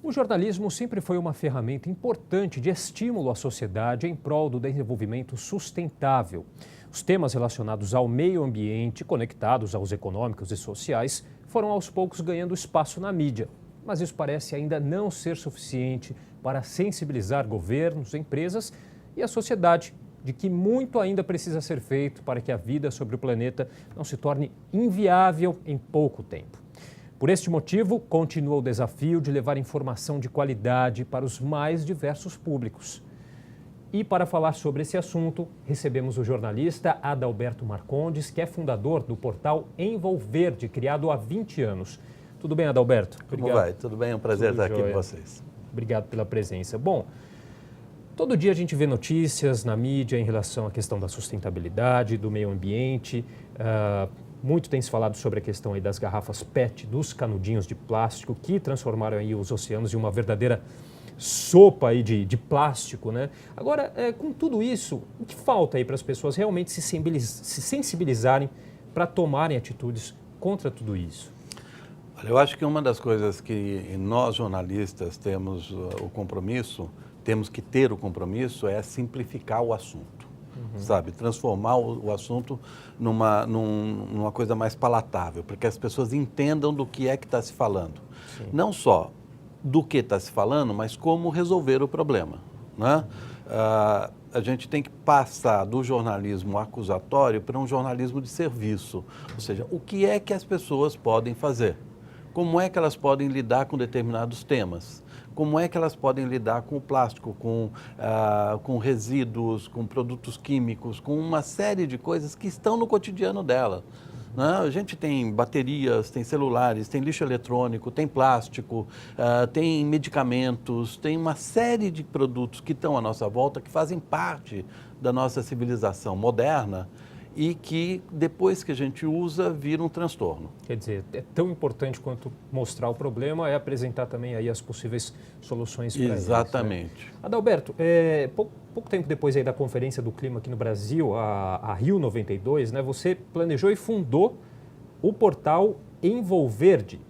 O jornalismo sempre foi uma ferramenta importante de estímulo à sociedade em prol do desenvolvimento sustentável. Os temas relacionados ao meio ambiente, conectados aos econômicos e sociais, foram aos poucos ganhando espaço na mídia. Mas isso parece ainda não ser suficiente para sensibilizar governos, empresas e a sociedade de que muito ainda precisa ser feito para que a vida sobre o planeta não se torne inviável em pouco tempo. Por este motivo, continua o desafio de levar informação de qualidade para os mais diversos públicos. E para falar sobre esse assunto, recebemos o jornalista Adalberto Marcondes, que é fundador do portal Envolverde, criado há 20 anos. Tudo bem, Adalberto? Obrigado. Como vai? Tudo bem? É um prazer estar aqui com vocês. Obrigado pela presença. Bom, todo dia a gente vê notícias na mídia em relação à questão da sustentabilidade, do meio ambiente. Muito tem se falado sobre a questão aí das garrafas PET, dos canudinhos de plástico, que transformaram aí os oceanos em uma verdadeira sopa aí de plástico, né? Agora, com tudo isso, o que falta aí para as pessoas realmente se sensibilizarem para tomarem atitudes contra tudo isso? Olha, eu acho que uma das coisas que nós jornalistas temos que ter o compromisso é simplificar o assunto, sabe? Transformar o assunto numa coisa mais palatável, para que as pessoas entendam do que é que está se falando. Sim. Não só do que está se falando, mas como resolver o problema, né? A gente tem que passar do jornalismo acusatório para um jornalismo de serviço, ou seja, o que é que as pessoas podem fazer? Como é que elas podem lidar com determinados temas? Como é que elas podem lidar com o plástico, com resíduos, com produtos químicos, com uma série de coisas que estão no cotidiano dela, né? A gente tem baterias, tem celulares, tem lixo eletrônico, tem plástico, tem medicamentos, tem uma série de produtos que estão à nossa volta, que fazem parte da nossa civilização moderna e que, depois que a gente usa, vira um transtorno. Quer dizer, é tão importante quanto mostrar o problema, é apresentar também aí as possíveis soluções para isso. Exatamente. Né? Adalberto, pouco tempo depois aí da Conferência do Clima aqui no Brasil, a Rio 92, né, você planejou e fundou o portal Envolverde.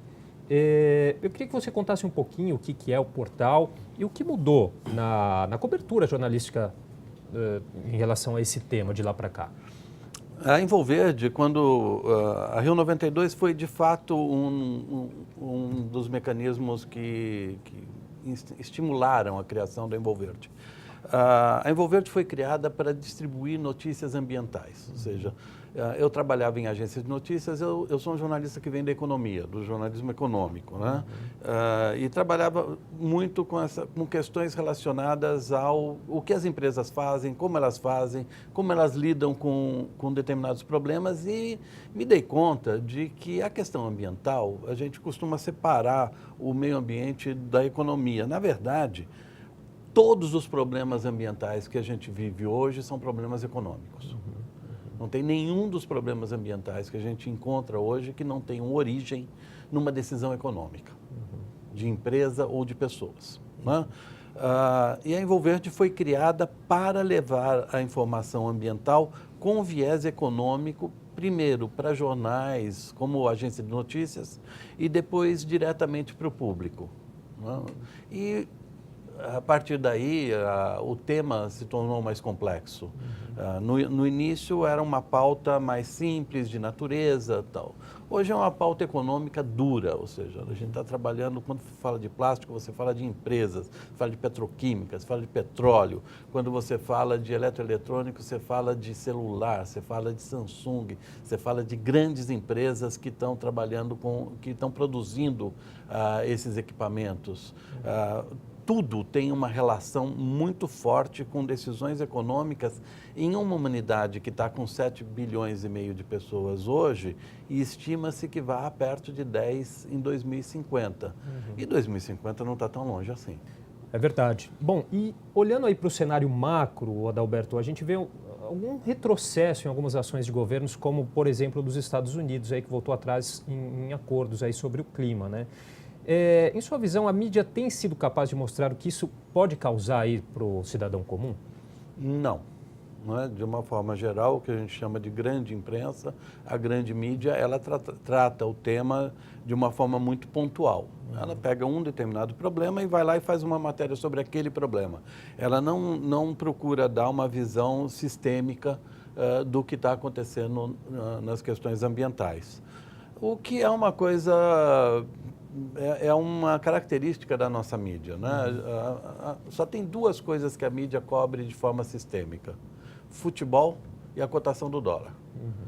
Eu queria que você contasse um pouquinho o que é o portal e o que mudou na cobertura jornalística em relação a esse tema de lá para cá. A Envolverde, quando a Rio 92 foi de fato um dos mecanismos que estimularam a criação da Envolverde. A Envolverde foi criada para distribuir notícias ambientais, ou seja, eu trabalhava em agências de notícias, eu sou um jornalista que vem da economia, do jornalismo econômico, né? E trabalhava muito com questões relacionadas ao que as empresas fazem, como elas lidam com determinados problemas, e me dei conta de que a questão ambiental, a gente costuma separar o meio ambiente da economia. Na verdade, todos os problemas ambientais que a gente vive hoje são problemas econômicos. Não tem nenhum dos problemas ambientais que a gente encontra hoje que não tenha origem numa decisão econômica, de empresa ou de pessoas, né? E a Envolverde foi criada para levar a informação ambiental com viés econômico, primeiro para jornais como Agência de Notícias e depois diretamente para o público, né? E a partir daí, o tema se tornou mais complexo. No início era uma pauta mais simples, de natureza, tal. Hoje é uma pauta econômica dura, ou seja, a gente está trabalhando, quando fala de plástico, você fala de empresas, fala de petroquímicas, fala de petróleo. Quando você fala de eletroeletrônico, você fala de celular, você fala de Samsung, você fala de grandes empresas que estão trabalhando que estão produzindo esses equipamentos. Tudo tem uma relação muito forte com decisões econômicas em uma humanidade que está com 7,5 bilhões de pessoas hoje, e estima-se que vá perto de 10 em 2050. E 2050 não está tão longe assim. É verdade. Bom, e olhando aí para o cenário macro, Adalberto, a gente vê algum retrocesso em algumas ações de governos, como, por exemplo, dos Estados Unidos, aí, que voltou atrás em acordos aí sobre o clima, né? Em sua visão, a mídia tem sido capaz de mostrar o que isso pode causar aí para o cidadão comum? Não. Não é? De uma forma geral, o que a gente chama de grande imprensa, a grande mídia, ela trata o tema de uma forma muito pontual. Ela pega um determinado problema e vai lá e faz uma matéria sobre aquele problema. Ela não procura dar uma visão sistêmica do que está acontecendo nas questões ambientais. O que é uma coisa, é uma característica da nossa mídia, né? Só tem duas coisas que a mídia cobre de forma sistêmica: futebol e a cotação do dólar.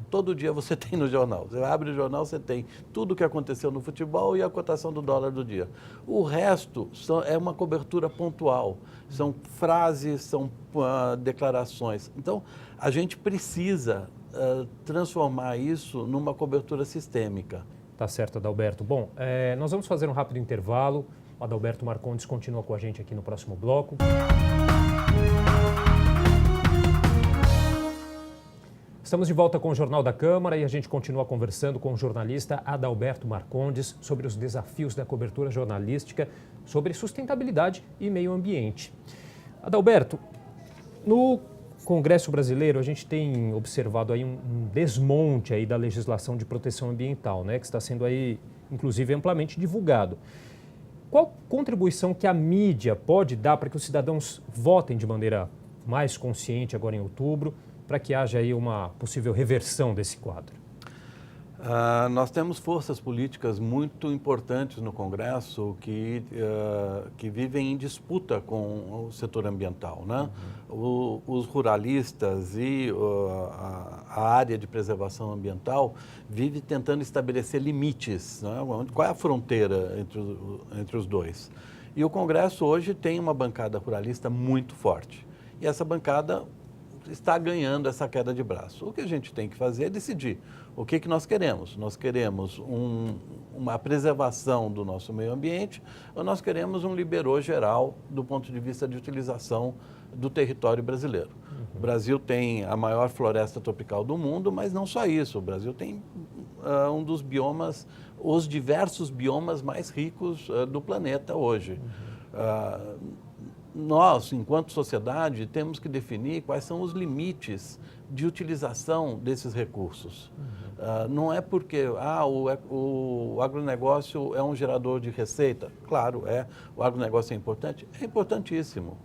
Todo dia você tem no jornal. Você abre o jornal, você tem tudo o que aconteceu no futebol e a cotação do dólar do dia. O resto é uma cobertura pontual. São frases, são declarações. Então, a gente precisa transformar isso numa cobertura sistêmica. Tá certo, Adalberto. Bom, nós vamos fazer um rápido intervalo. O Adalberto Marcondes continua com a gente aqui no próximo bloco. Estamos de volta com o Jornal da Câmara e a gente continua conversando com o jornalista Adalberto Marcondes sobre os desafios da cobertura jornalística sobre sustentabilidade e meio ambiente. Adalberto, no Congresso Brasileiro a gente tem observado aí um desmonte aí da legislação de proteção ambiental, né, que está sendo aí inclusive amplamente divulgado. Qual contribuição que a mídia pode dar para que os cidadãos votem de maneira mais consciente agora em outubro, para que haja aí uma possível reversão desse quadro? Nós temos forças políticas muito importantes no Congresso que vivem em disputa com o setor ambiental, né? Os ruralistas e a área de preservação ambiental vive tentando estabelecer limites, né? Qual é a fronteira entre os dois? E o Congresso hoje tem uma bancada ruralista muito forte. E essa bancada está ganhando essa queda de braço. O que a gente tem que fazer é decidir o que nós queremos. Nós queremos uma preservação do nosso meio ambiente ou nós queremos um liberou geral do ponto de vista de utilização do território brasileiro. O Brasil tem a maior floresta tropical do mundo, mas não só isso. O Brasil tem um dos biomas, os diversos biomas mais ricos do planeta hoje. Nós, enquanto sociedade, temos que definir quais são os limites de utilização desses recursos. Não é porque o agronegócio é um gerador de receita. Claro, o agronegócio é importante, é importantíssimo.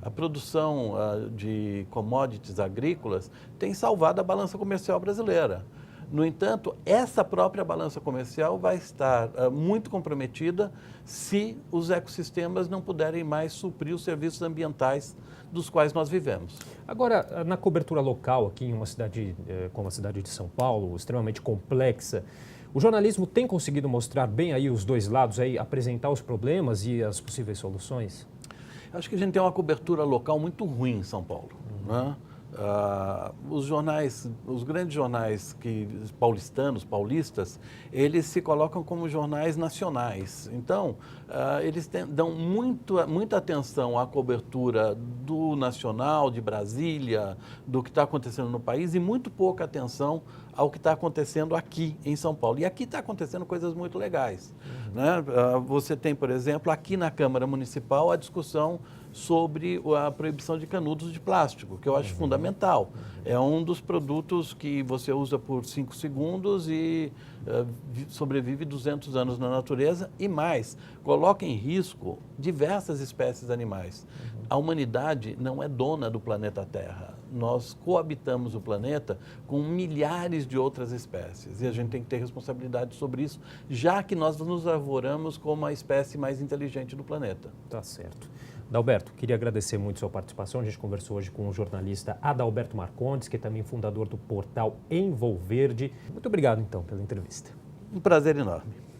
A produção de commodities agrícolas tem salvado a balança comercial brasileira. No entanto, essa própria balança comercial vai estar muito comprometida se os ecossistemas não puderem mais suprir os serviços ambientais dos quais nós vivemos. Agora, na cobertura local, aqui em uma cidade como a cidade de São Paulo, extremamente complexa, o jornalismo tem conseguido mostrar bem aí os dois lados, aí, apresentar os problemas e as possíveis soluções? Acho que a gente tem uma cobertura local muito ruim em São Paulo, né? Os grandes jornais paulistas, eles se colocam como jornais nacionais. Então, eles dão muita atenção à cobertura do nacional, de Brasília, do que está acontecendo no país e muito pouca atenção ao que está acontecendo aqui em São Paulo. E aqui está acontecendo coisas muito legais, né? Você tem, por exemplo, aqui na Câmara Municipal a discussão sobre a proibição de canudos de plástico, que eu acho fundamental. É um dos produtos que você usa por 5 segundos e sobrevive 200 anos na natureza e mais, coloca em risco diversas espécies animais. A humanidade não é dona do planeta Terra. Nós coabitamos o planeta com milhares de outras espécies e a gente tem que ter responsabilidade sobre isso, já que nós nos arvoramos como a espécie mais inteligente do planeta. Tá certo. Adalberto, queria agradecer muito a sua participação. A gente conversou hoje com o jornalista Adalberto Marcondes, que é também fundador do portal Envolverde. Muito obrigado, então, pela entrevista. Um prazer enorme.